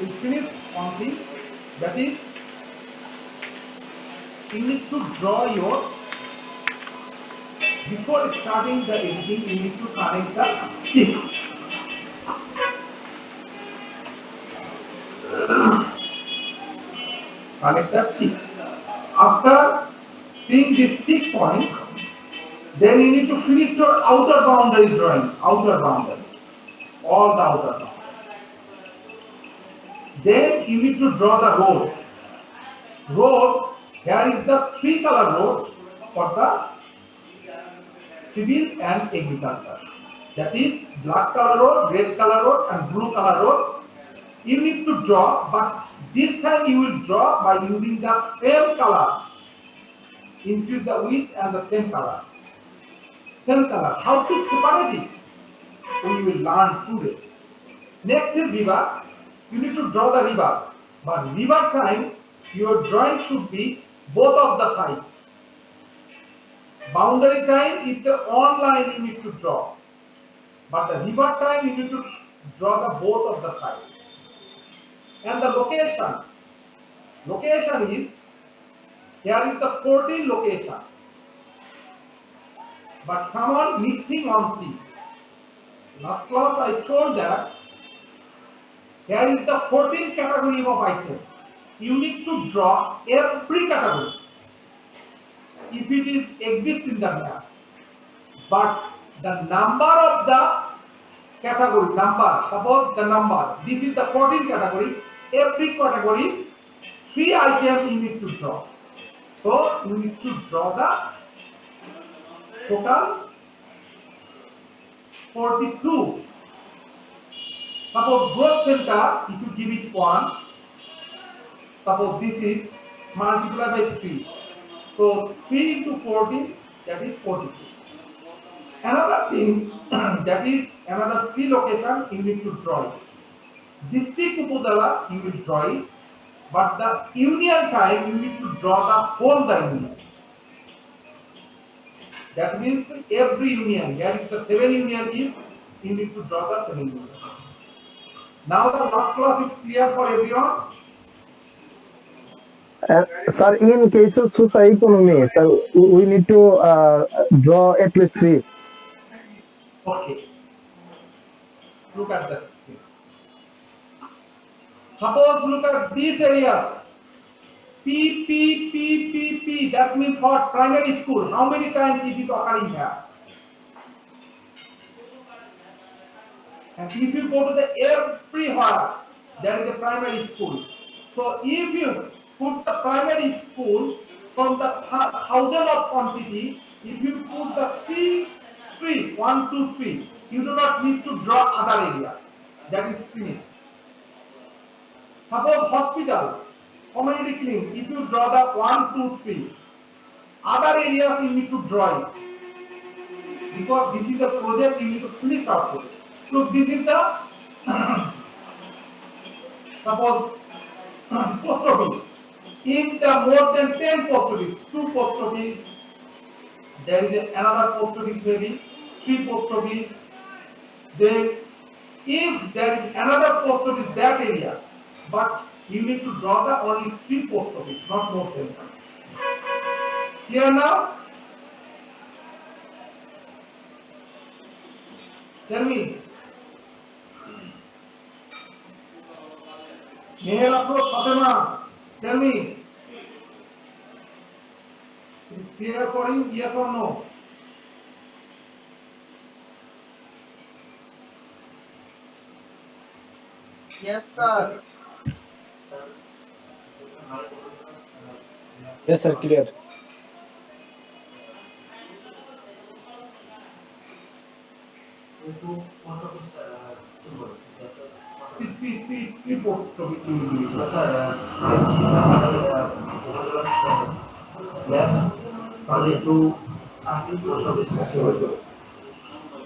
We finished one thing, that is you need to draw your, before starting the editing you need to connect the stick. Connect the stick. After seeing this stick point, then you need to finish your outer boundary drawing, outer boundary, all the outer boundary. Then you need to draw the road. Road, here is the three color road for the civil and agriculture. That is black color road, red color road and blue color road. You need to draw, but this time you will draw by using the same color. Increase the width and the same color. Same color. How to separate it? We will learn today. Next is river. You need to draw the river. But river time, your drawing should be both of the sides. Boundary time, it's a on line you need to draw. But the river time, you need to draw the both of the sides. And the location. Location is, here is the 14 location. But someone mixing on thing. Last class I told that here is the 14 category of item. You need to draw every category if it is exists in the map. But the number of the category, number, suppose the number, this is the 14 category, every category, 3 items you need to draw. So you need to draw the total 42. Suppose growth center, if you give it 1, suppose this is multiplied by 3. So 3 into 14, that is 42. Another thing, that is another 3 location you need to draw it. District Upazila you will draw it, but the union time you need to draw the whole the union. That means every union, here is the 7 union if you need to draw the 7 union. Now the last class is clear for everyone. Sir, in case of social economy, sir, we need to draw at least three. Okay, look at this. Suppose look at these areas. P, P, P, P, P. That means what? Primary school. How many times it is occurring here? And if you go to the everywhere, there is a primary school. So if you put the primary school from the thousand of quantity, if you put the 3, 1, 2, 3, you do not need to draw other areas. That is finished. Suppose hospital, community clinic, if you draw the 1, 2, 3, other areas you need to draw it. Because this is a project you need to finish out with. So this is the suppose post office. If the more than 10 post office, 2 post office, there is another post office maybe, 3 post office. Then if there is another post office that area, but you need to draw the only 3 post office, not more than that. Clear now? Tell me. Mail approach Fatima. Tell me. It is clear for you, yes or no? Yes, sir. Yes, sir, clear. Three post office you will use.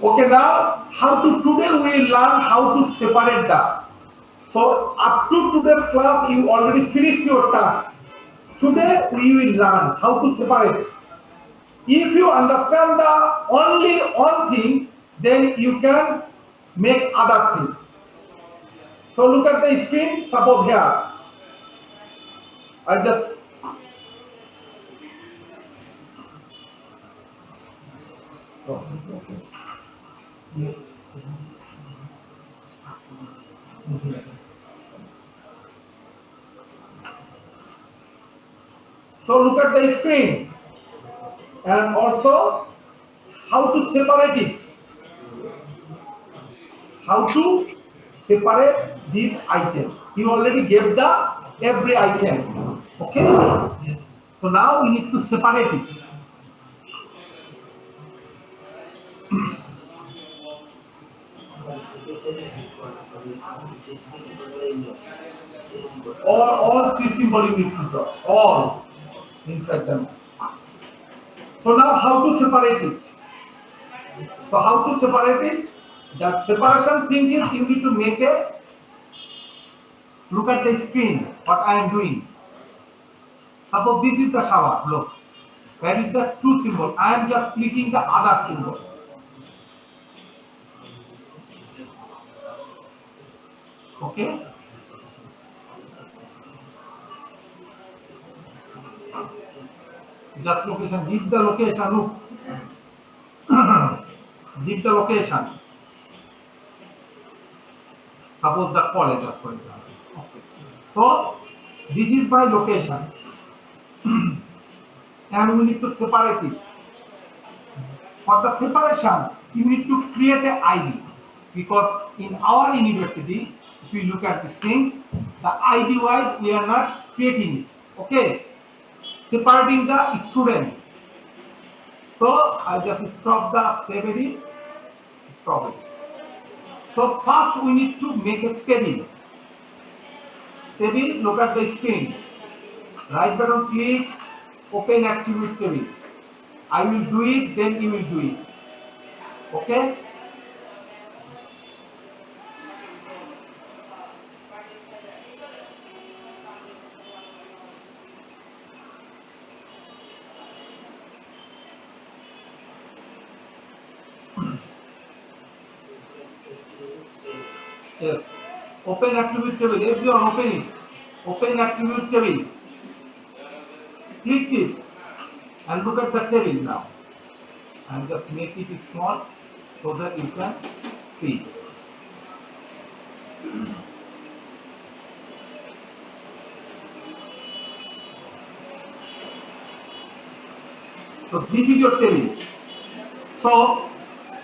Okay, now how to today we will learn how to separate that. So up to today's class you already finished your task. Today we will learn how to separate. If you understand the only one thing, then you can make other things. So look at the screen. Suppose here, I just so look at the screen and also how to separate it. How to separate these items. He already gave the every item. Okay. So now we need to separate it. All three symbols you need to draw. All inside them. So now how to separate it? So how to separate it? The separation thing is you need to make a look at the screen. What I am doing. Suppose this is the shower. Look. Where is the two symbol? I am just clicking the other symbol. Okay. Just location. Give the location. Look. Give the location. Suppose the college, for example. Okay. So this is my location, and we need to separate it. For the separation, you need to create an ID because in our university, if you look at these things, the ID wise we are not creating it. Okay, separating the student. So I just stop the severity. Stop it. So first we need to make a table. Table, look at the screen. Right button click, open attribute table. I will do it, then you will do it. Okay? Yes. Open attribute table. Everyone open it. Open attribute table. Click it and look at the table now. And just make it small so that you can see. So this is your table. So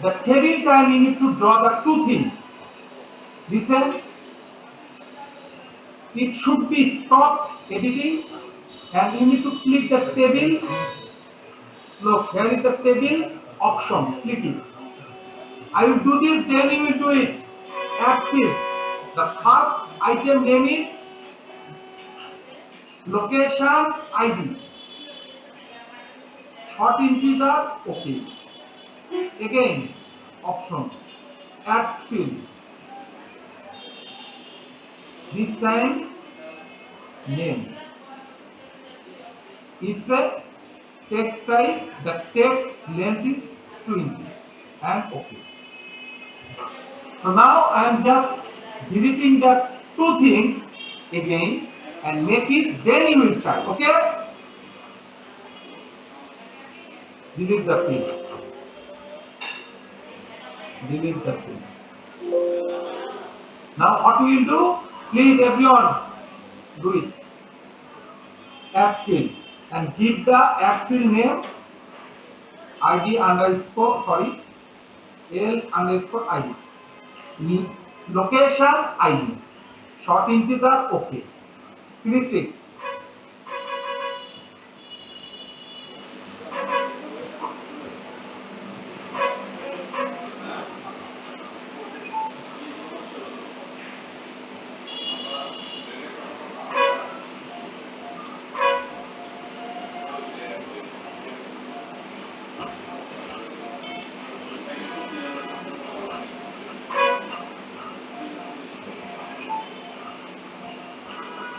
the table time you need to draw the two things. Listen, it should be stopped editing and you need to click the table. Look, here is the table option. Click it. I will do this, then you will do it. Add field. The first item name is location ID. Short integer, okay. Again, option. Add field. This time, name. It's a text type. The text length is 20 and okay. So now I am just deleting the two things again and make it, then you will try. Okay? Delete the field. Delete the field. Now what we will do? Please everyone do it. Add field and give the add field name ID underscore L underscore ID. Location ID. Short integer, okay. Finish it.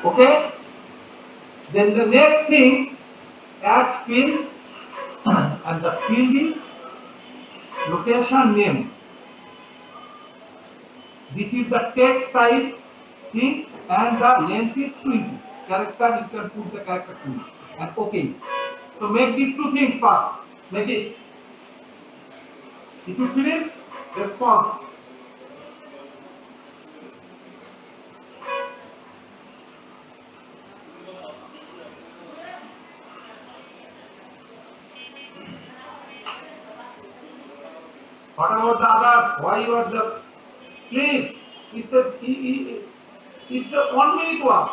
Okay? Then the next thing, add field and the field is location name. This is the text type things and the length is 20. Character, you can put the character 20 and okay. So make these two things first. Make it. If you finish, response. What about the others? Why you are just please? It's a 1 minute work.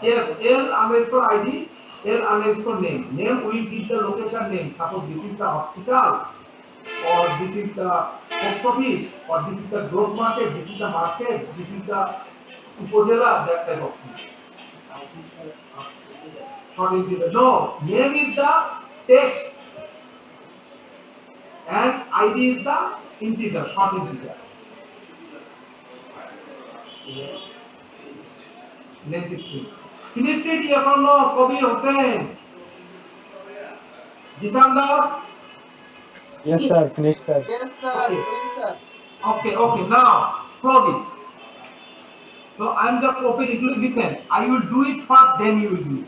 Yes, L underscore ID, L underscore name. Name will give the location name. Suppose this is the hospital, or this is the post office, or this is the growth market, this is the market, this is the upojela, that type of thing. Short integer. No, name is the text and ID is the integer, short integer. Length is 2. Finished it, yes or no? Kobi Hussain. Jitan Das? Yes, sir. Finished, sir. Yes, sir. Okay. Doing, sir. Okay. Now, close it. So I am just opening it. Listen, I will do it first, then you will do it.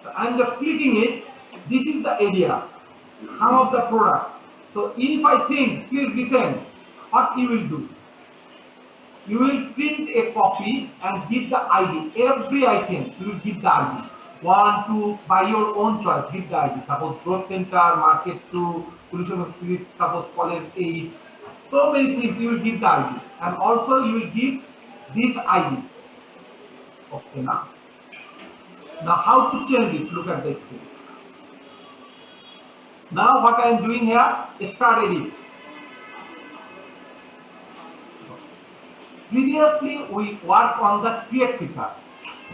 So I am just clicking it. This is the area, some of the product. So if I think, please listen, what you will do? You will print a copy and give the ID. Every item, you will give the ID. 1, 2, by your own choice, give the ID. Suppose growth center, market 2, solution series, suppose college 8. So many things you will give the ID. And also you will give this ID. Okay, now. Now how to change it? Look at the screen. Now what I am doing here, start edit. Previously we worked on the create feature.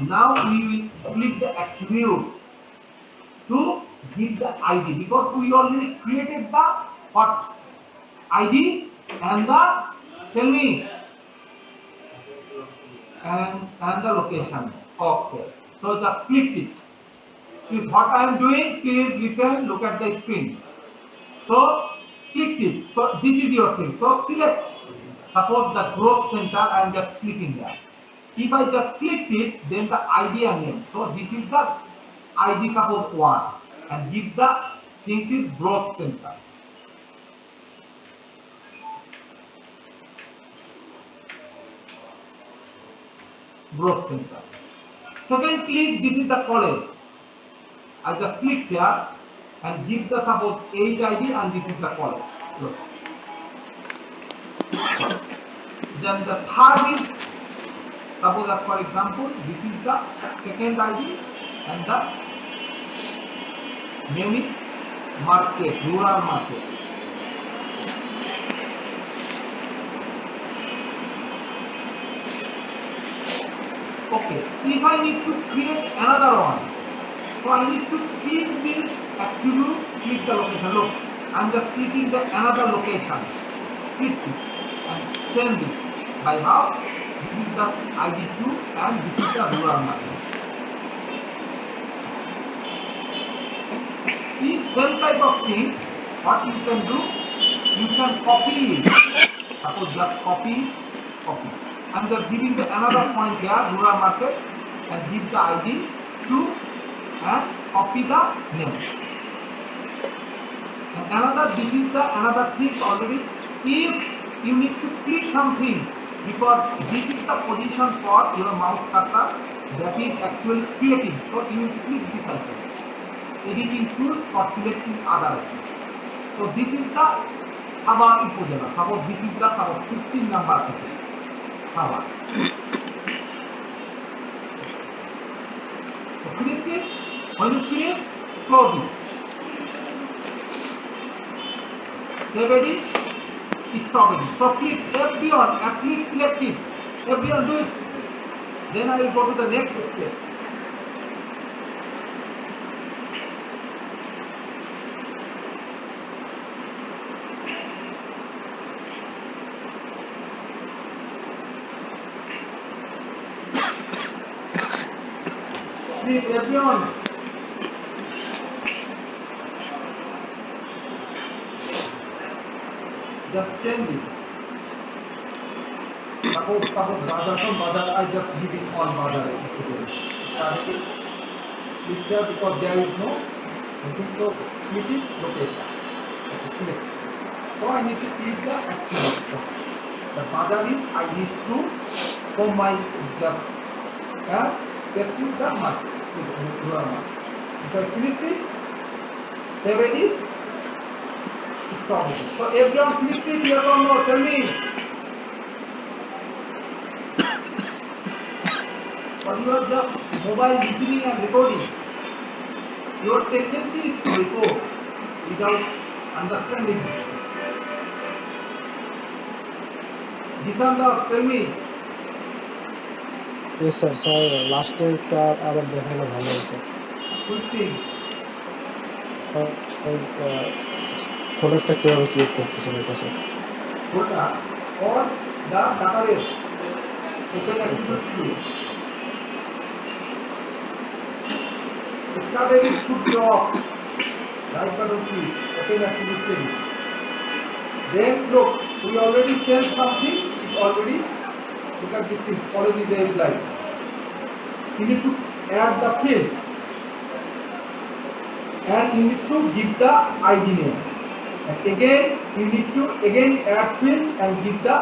Now we will click the attribute to give the ID because we already created the what ID and the tell me and the location. Okay. So just click it. Is what I am doing. Please listen. Look at the screen. So click it. So this is your thing. So select. Suppose the growth center. I am just clicking there. If I just click it, then the ID and name. So this is the ID. Suppose 1 and give the things is growth center. Growth center. Second click. This is the college. I just click here and give the suppose 8 ID and this is the college. Look. Then the third is suppose as for example this is the second ID and the name is market, rural market. Okay, if I need to create another one, so I need to click this attribute, click the location. Look, I'm just clicking the another location. Click it and change it. By how? This is the ID2 and this is the rural market. If same type of thing, what you can do, you can copy it. Suppose just copy. I'm just giving the another point here, rural market, and give the ID to and copy the name. And another, this is the another thing already. If you need to click something, because this is the position for your mouse cursor that is actually creating. So you need to click this icon. Editing tools for selecting other items. So this is the Sabah Upojela. Suppose this is the Sabah 15 number থেকে Sabah. So finish it. When you finish, close it. Save edit. Stop it. So please everyone at least select it. Everyone do it. Then I will go to the next step. Please, everyone. Just change it. Suppose Bazaar from Bazaar, I just give it on Bazaar. Starting it, click here because there is no anything, so split it location. Okay, select. So I need to click the actual. Okay. The Bazaar is I need to from my just paste in the mark. If I finish it, save it, stop it. So everyone finished it, yes or no? Tell me. Or you are just mobile listening and recording. Your tendency is to record without understanding this. Dishandas, tell me. Yes, sir. Sir, লাস্টেরটা আবার দেখালে ভালো হয় sir. Which thing? ফোল্ডারটা কিভাবে create করতেছেন এটা sir? Folder or the database. Open attribute view. Started it should be off. Right button click. Open attribute table. Then look, we already changed something. It already look at this thing. Already there is live. You need to add the field. And you need to give the ID name. And again, you need to add field and give the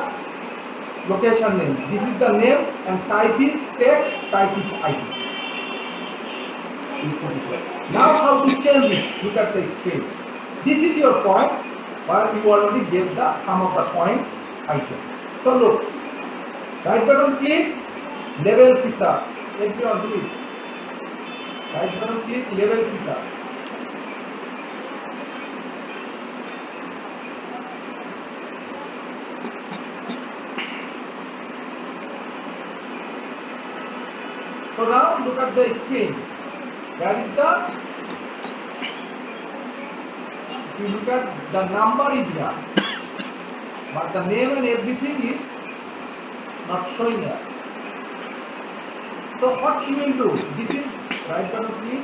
location name. This is the name and type is text, type is ID. Now how to change it? Look at the screen. This is your point, but you already gave the sum of the point item. So look, right button click, level feature. Everyone do it. Right button click, level feature. So now look at the screen. That is the, if you look at the number is here, but the name and everything is not showing here. So what you will do? This is right button click,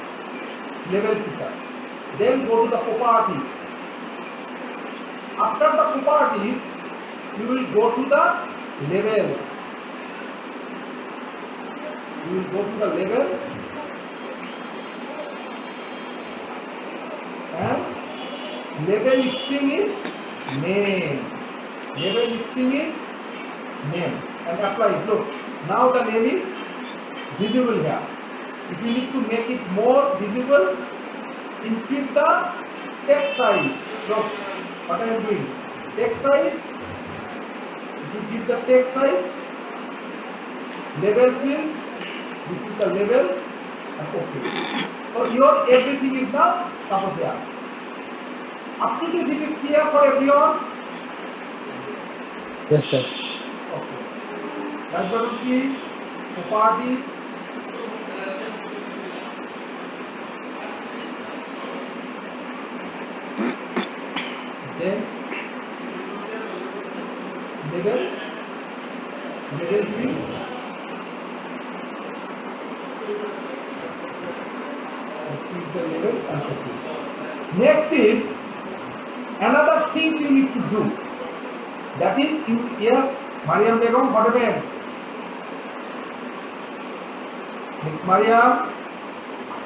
level feature. Then go to the properties. After the properties, you will go to the level. You will go to the level and level string is name. Level string is name and apply it. Look, now the name is visible here. If you need to make it more visible, increase the text size. Look, what I am doing. Text size. If you give the text size, level field. This is the level and okay. So your everything is now suppose here. Up to this it is clear for everyone? Yes, sir. Okay. Right button click, properties. Then level field. The level and okay. Next is another thing you need to do. That is, yes, Mariam Begum, what happened? Miss Mariam.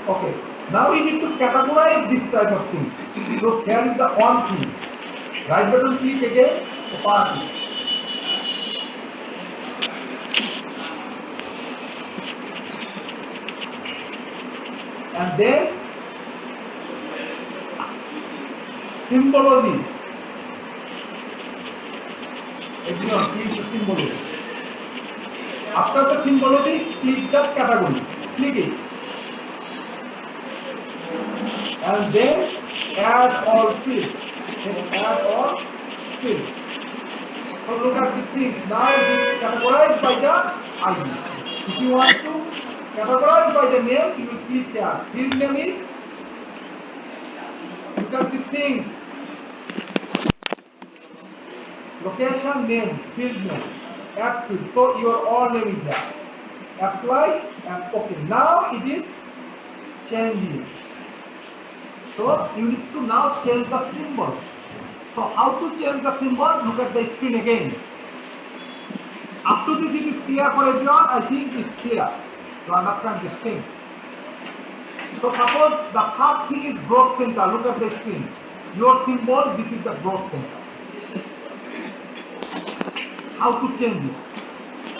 Okay. Now we need to categorize this type of things. So here is the on thing. Right button click again, property. And then symbology. Everyone, click the symbology. After the symbology, click the category. Click it. And then add all fields. Then add all fields. So look at this thing. Now it is categorized by the ID. If you want to categorize by the name, you will click here. Field name is, look at these things. Location name, field name, add field. So your all name is there. Apply and okay. Now it is changing. So you need to now change the symbol. So how to change the symbol? Look at the screen again. Up to this, it is clear for everyone. I think it's clear to understand these things. So suppose the first thing is growth center. Look at the screen. Your symbol, this is the growth center. How to change it?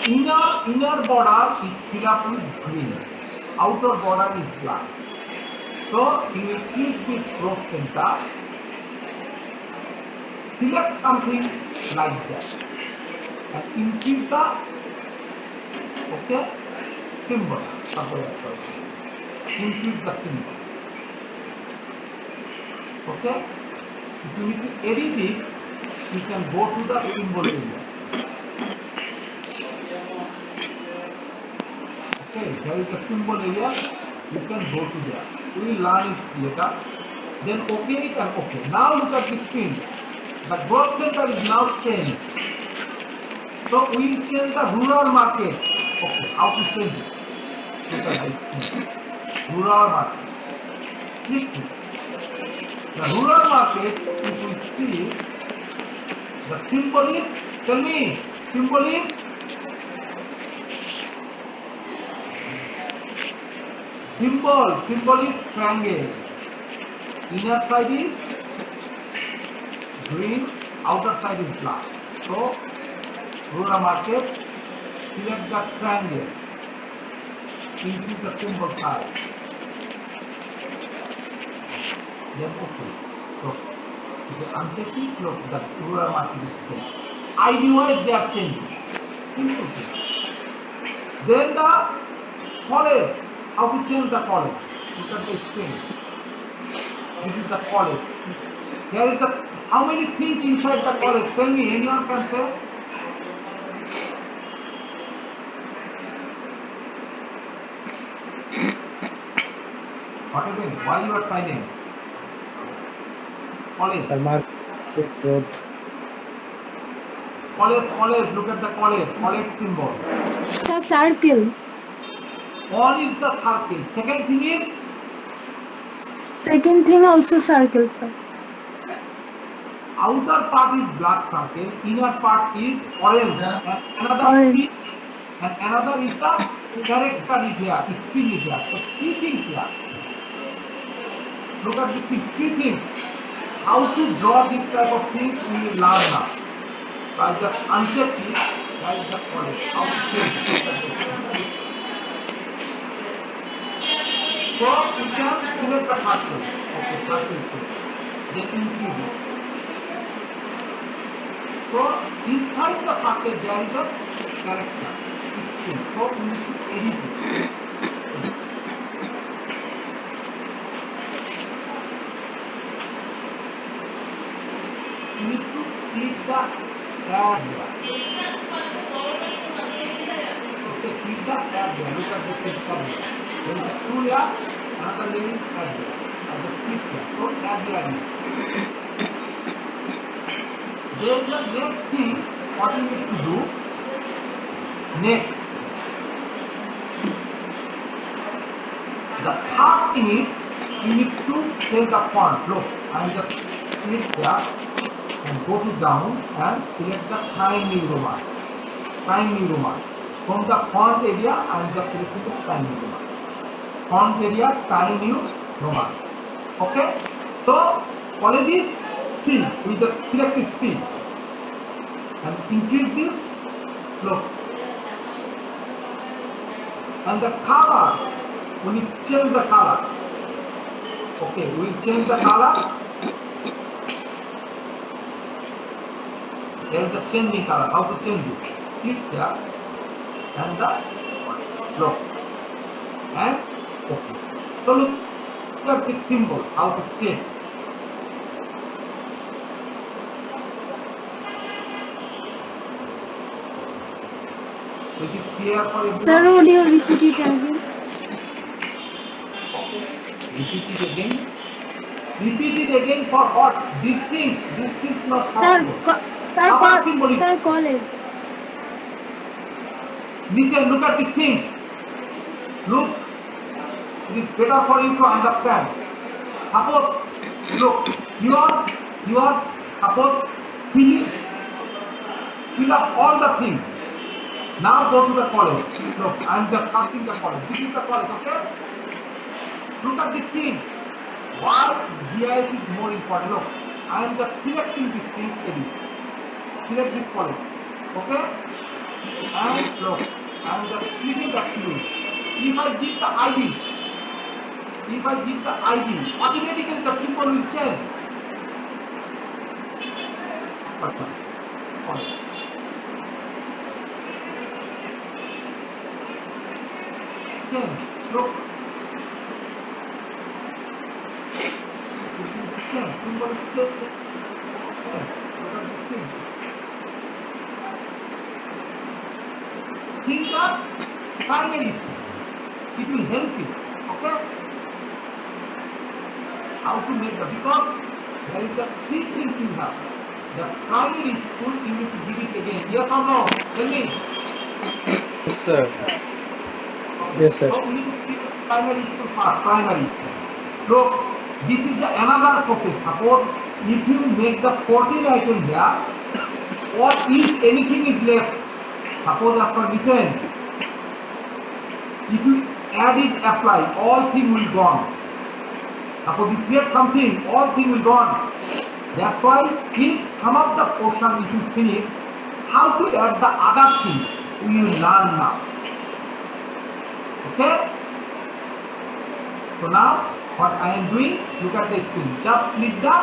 Inner border is filled up with green. Outer border is black. So you will click this growth center. Select something like that and increase the symbol. Increase the symbol. Okay. If you need to edit it, you can go to the symbol area. Okay, there is the symbol area. You can go to there. We will learn it later. Then OK it and OK. Now look at the screen. The growth center is now changed. So we will change the rural market. Okay, how to change it? Look at the screen. Rural market. Click it. The rural market, if we see, the symbol is, tell me, symbol is symbol is triangle. Inner side is green, outer side is black. So rural market, select the triangle, increase the symbol size. Then OK. So if you uncheck it, look, the rural market is changed. ID wise they are changing. Simple thing. Then the college. How to change the college? Look at the screen. This is the college. There is the how many things inside the college? Tell me, anyone can say? What happened? Why you are silent? College. College. Look at the college symbol. Sir, circle. One is the circle. Second thing is? Second thing also circle, sir. Outer part is black circle, inner part is orange, and another Orange. and another is the character is here, string is here. So three things here. Look at this thing, three things. How to draw this type of things we will learn now. So I just uncheck it, that is the college. How to change it. Look at this thing. So we can select the circle. Okay, circle select. Then increase it. So inside the circle there is a character. So we need to edit it. You need to click the area. Okay, click the area. Look at the picture. There is a tool here, another layer is area. I just click here. So area. Then the next thing, what you need to do, next, the third thing is, you need to change the font. Look, I am just click here and go to down and select the Times New Roman. Times New Roman. From the font area, I am just selecting the Times New Roman. Font area, Times New Roman. Okay? So, college is C. We just select this C. And increase this, look. And the color, we need to change the color. Okay, we will change the color. There is a changing color. How to change it? Click here and the look. And okay. So look at this symbol, how to create. So it is clear for everyone. Sir, would you repeat it again? Okay. Repeat it again. Repeat it again for what? These things not possible. Sir, college. Listen, look at these things. Look, it is better for you to understand. Suppose, look, you are suppose fill up all the things. Now go to the college. Look, I'm just searching the college. This is the college, okay? Look at these things. Why GIS is more important? Look, I am just selecting these things, edit. Select this college, okay? And look, I am just clicking back to you. If I give the ID, automatically the symbol will change. College. Change. Look. Change. Symbol is change. Look at this thing. Think of primary school. It will help you. Okay? How to make the, because there is the three things you have. The primary school you need to give it again. Yes or no? Tell me. Yes, sir. Yes, sir. So we need to keep primary school first. Primary. Look, this is the another process. Suppose if you make the 14 item here, or if anything is left, suppose after listen, if you add it, apply, all thing will gone. Suppose you create something, all thing will gone. That's why in some of the portion if you finish, how to add the other thing, we will learn now. Okay? So now what I am doing, look at the screen. Just click the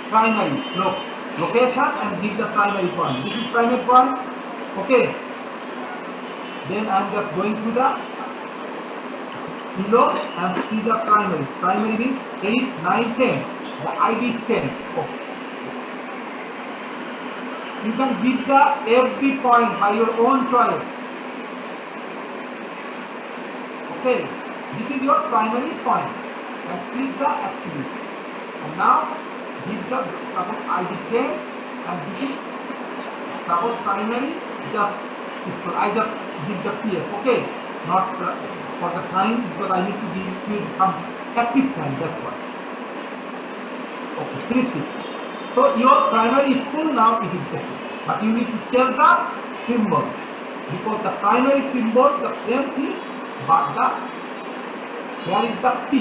primary. Look, location and give the primary point. This is primary point. Okay. Then I am just going to the below and see the primaries. Primary means 8, 9, 10. The ID is 10. Okay. You can give the every point by your own choice. Okay. This is your primary point. And click the attribute. And now give the suppose ID 10 and this is suppose primary just school. I just give the PS. Okay. Not for the time because I need to give you some practice time. That's why. Okay. Finished it. So your primary school now it is okay. But you need to change the symbol because the primary symbol the same thing but the here is the P.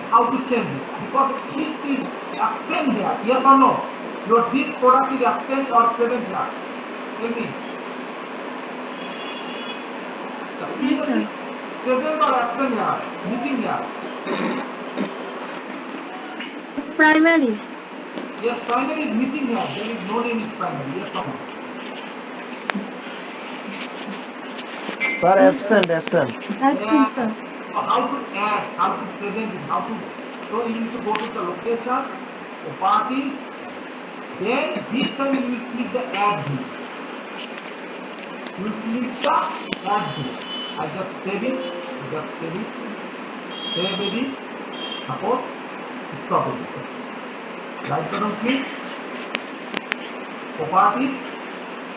How to change it? Because this is absent here. Yes or no? Your this product is absent or present here? Tell me. The P Yes, sir. is present or absent here? Missing here? Primary. Yes, primary is missing here. There is no name is primary. Yes or no? Sir, absent. Absent, sir. So how to add, how to present it, how to, so you need to go to the location, properties, then this time you will click the add here. You will click the add here. I just save it, save it, suppose, stop it. Right button click, properties,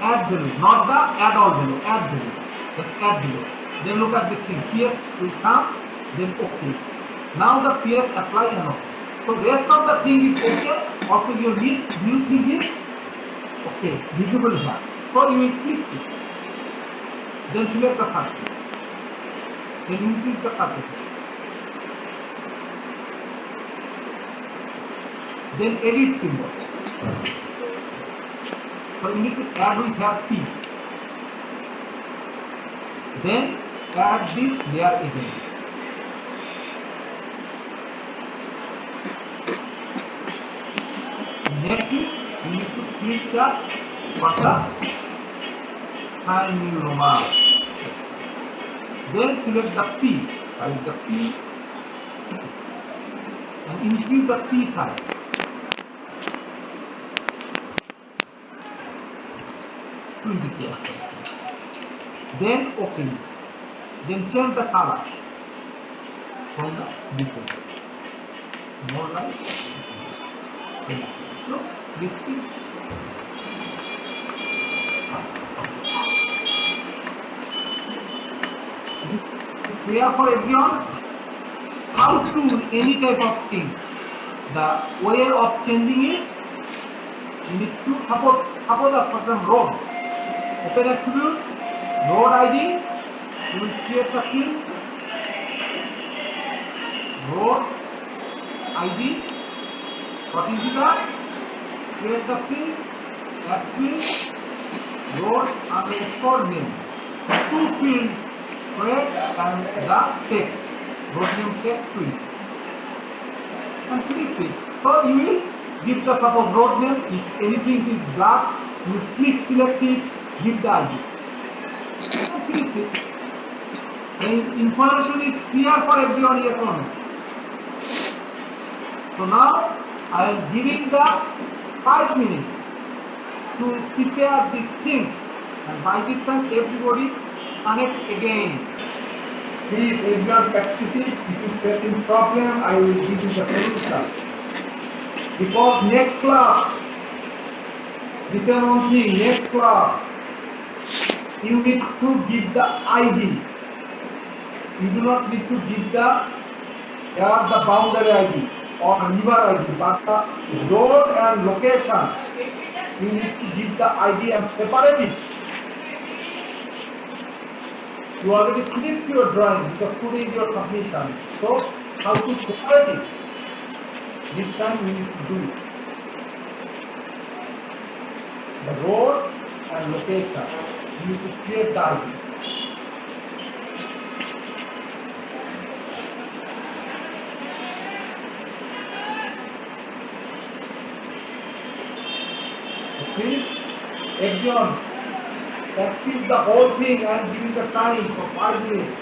add value, not the add all value, add value, just add value. Then look at this thing, PS will come, then OK. Now the PS apply and OK. So rest of the thing is OK. Also your new thing is OK, visible here. So you will click it. Then select the circle. Then increase the circle. Then edit symbol. So you need to add with here P. Then add this layer again. Next is you need to click the tiny Roman. Then select the P, right? The P and increase the P size. Then OK. Then change the color from the different. More like look, this thing. It's clear for everyone how to do any type of thing. The way of changing is you need to suppose for example road. Open attribute, Road ID, you will create the field. Road ID, what is the create the field, add field, road underscore name. Two fields, create and the text, road name text field. And finish it. So you will give the suppose road name. If anything is black, you will click select it, give the ID. And finish it. The information is clear for everyone, yes or no? So now I am giving the 5 minutes to prepare these things, and by this time everybody connect again. Please everyone practice it. If you facing problem, I will give you the solution. Because next class, listen one thing, next class, you need to give the ID. You do not need to give the boundary ID or river ID, but the road and location, you need to give the ID and separate it. You already finished your drawing because today is your submission. So how to separate it? This time we need to do it. The road and location. You need to create the ID. Please, everyone, practice the whole thing and give the time for 5 minutes.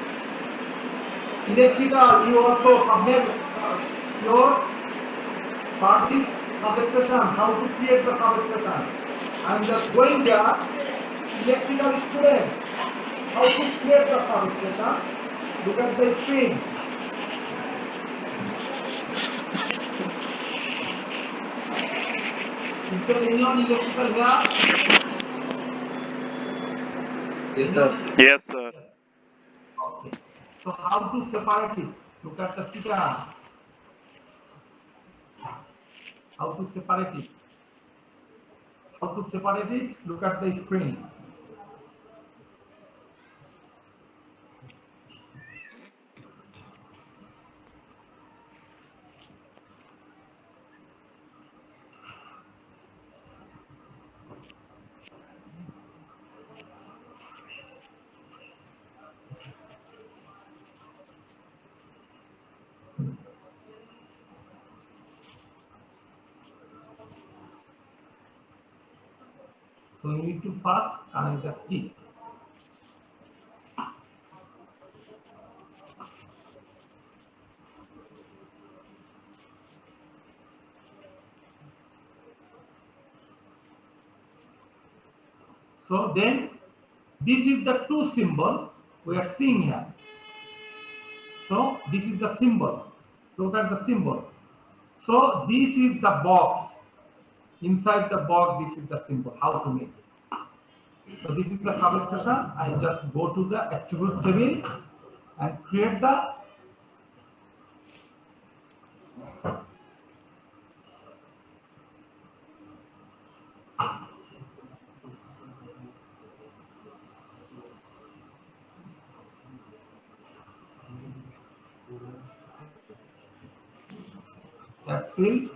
Electrical, you also submit your party substation, how to create the substation. I'm just going there, electrical student, how to create the substation. Look at the screen. Is there anyone electrical here? Yes, sir. Yes, sir. Okay. So how to separate it? Look at the figure. How to separate it? How to separate it? Look at the screen. So you need to first connect the key. So then this is the two symbol we are seeing here. So this is the symbol. Look at the symbol. So this is the box. Inside the box, this is the symbol. How to make it? So this is the substation. I just go to the attribute table and create the that field.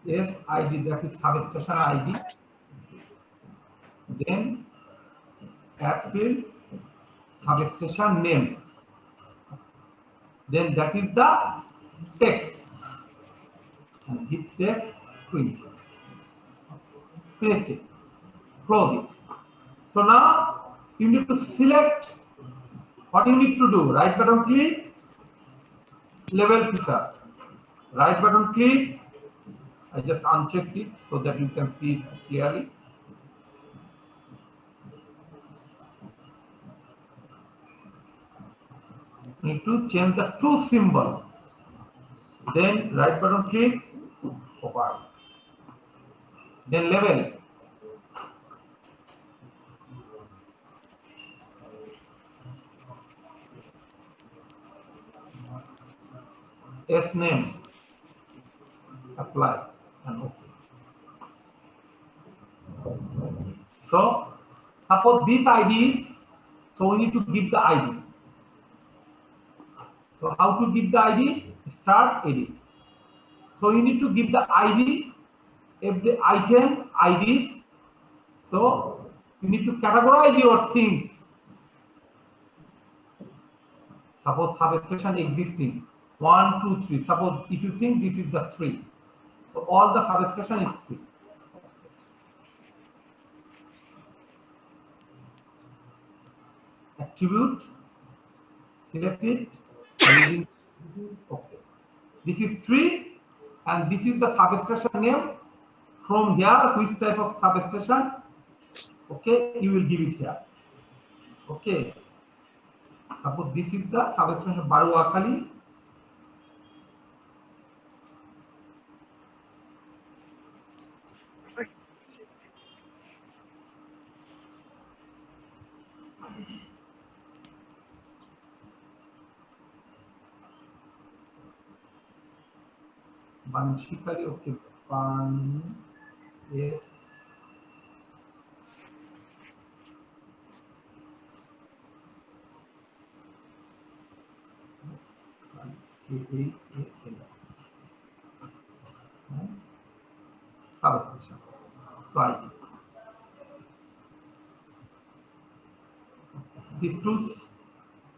Yes, ID, that is substation ID. Then add field, substation name. Then that is the text. And give text, print. Paste it, close it. So now you need to select what you need to do. Right button click, level feature. Right button click. I just unchecked it so that you can see it clearly. You need to change the two symbol. Then right button click, open. Then level. S name. Apply and OK. So suppose this ID is, so we need to give the ID. So how to give the ID? Start edit. So you need to give the ID, every item IDs. So you need to categorize your things. Suppose substation existing 1, 2, 3. Suppose if you think this is the 3, so all the substation is 3. Attribute, select it, using, okay. This is 3 and this is the substation name. From here, which type of substation? Okay, you will give it here. Okay. Suppose this is the substation Baruakali. Banshikari, okay. Ban, yes. Substation. So I did. These two,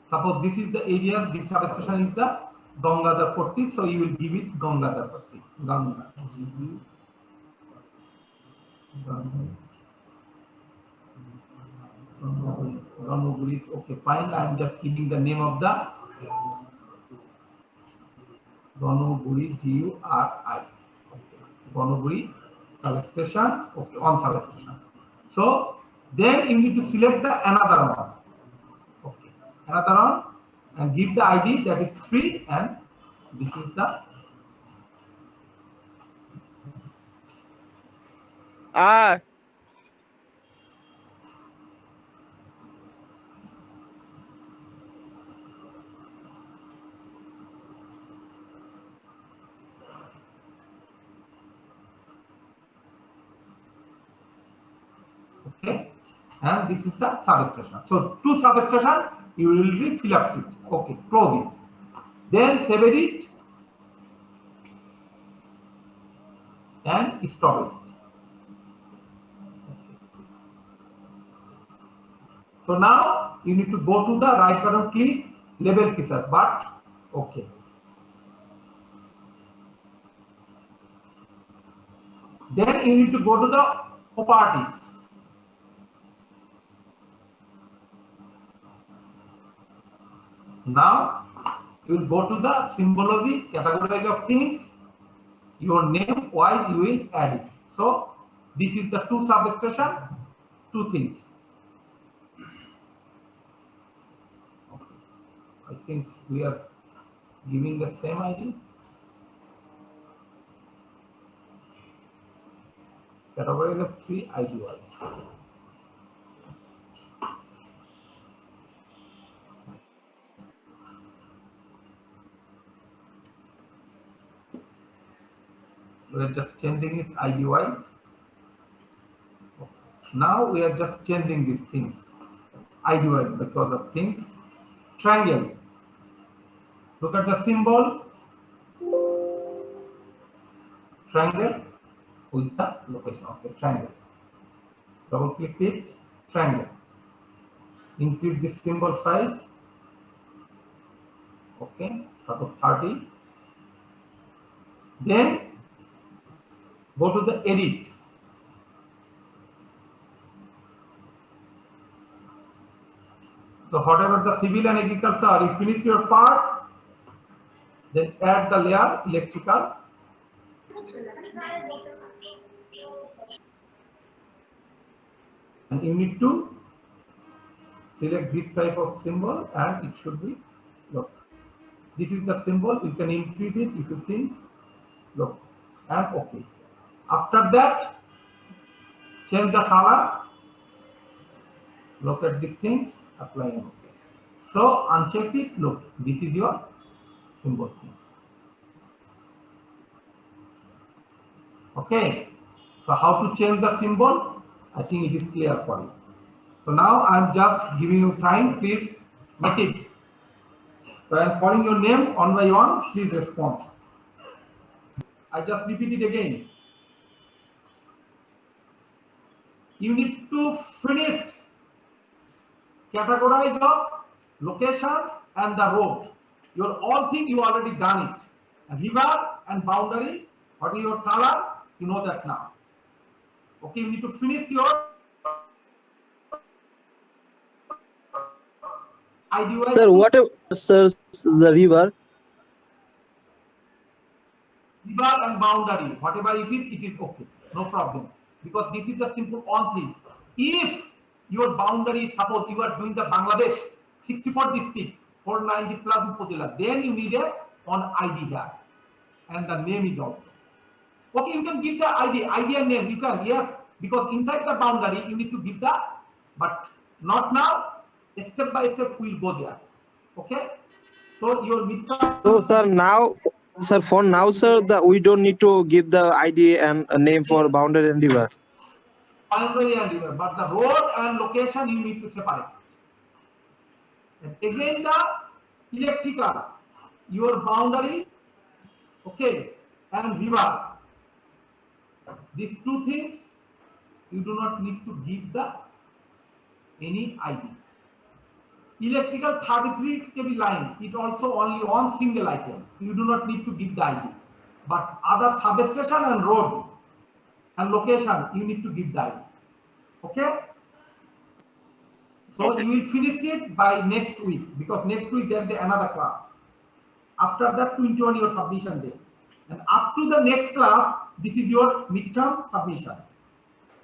suppose this is the area, this substation is the Gangadhar Patti, so you will give it Gangadhar Patti. Ganga. Ganuguri is okay, fine. I am just giving the name of the Ganuguri, GURI. Ganuguri substation, okay, on substation. So then you need to select the another one. Okay, another one and give the ID that is 3 and this is the okay, and this is the substation. So two substation you will be fill up it. Okay, close it. Then save it and stop it. So now you need to go to the right button, click label feature, but okay. Then you need to go to the properties. Now you will go to the symbology, categorize of things, your name wise you will add it. So this is the two substation, two things. I think we are giving the same ID. Categorize of 3 ID wise. We are just changing its ID wise. Now we are just changing these things ID wise because of things. Triangle. Look at the symbol. Triangle with the location of the triangle. Double click it. Triangle. Increase the symbol size. Okay, suppose 30. Then go to the edit. So whatever the civil and agriculture are, you finish your part, then add the layer electrical. And you need to select this type of symbol and it should be, look, this is the symbol, you can increase it if you think, look, and okay. After that, change the color, look at these things, apply and okay. So uncheck it, look, this is your symbol. Okay, so how to change the symbol? I think it is clear for you. So now I'm just giving you time, please make it. So I'm calling your name one by one, please respond. I just repeat it again. You need to finish categorize of location and the road. Your all thing you already done it. And river and boundary, what is your color? You know that now. Okay, you need to finish your ID. Sir, whatever, sir, the river. River and boundary, whatever it is okay, no problem. Because this is the simple on thing. If your boundary, suppose you are doing the Bangladesh 64 district, 490 plus upazila, then you need a on ID here, and the name is also. Okay, you can give the ID and name. You can, yes, because inside the boundary you need to give the, but not now. Step by step we will go there. Okay, so your midterm. So, sir, now, sir, for now, sir, we don't need to give the ID and a name for boundary and river. Boundary and river, but the road and location you need to separate. And again the electrical, your boundary, okay, and river. These two things you do not need to give the any ID. Electrical 33 kV line, it also only one single item. You do not need to give the ID. But other substation and road and location, you need to give the ID. Okay? So you will finish it by next week, because next week there is another class. After that, 21 your submission day. And up to the next class, this is your midterm submission.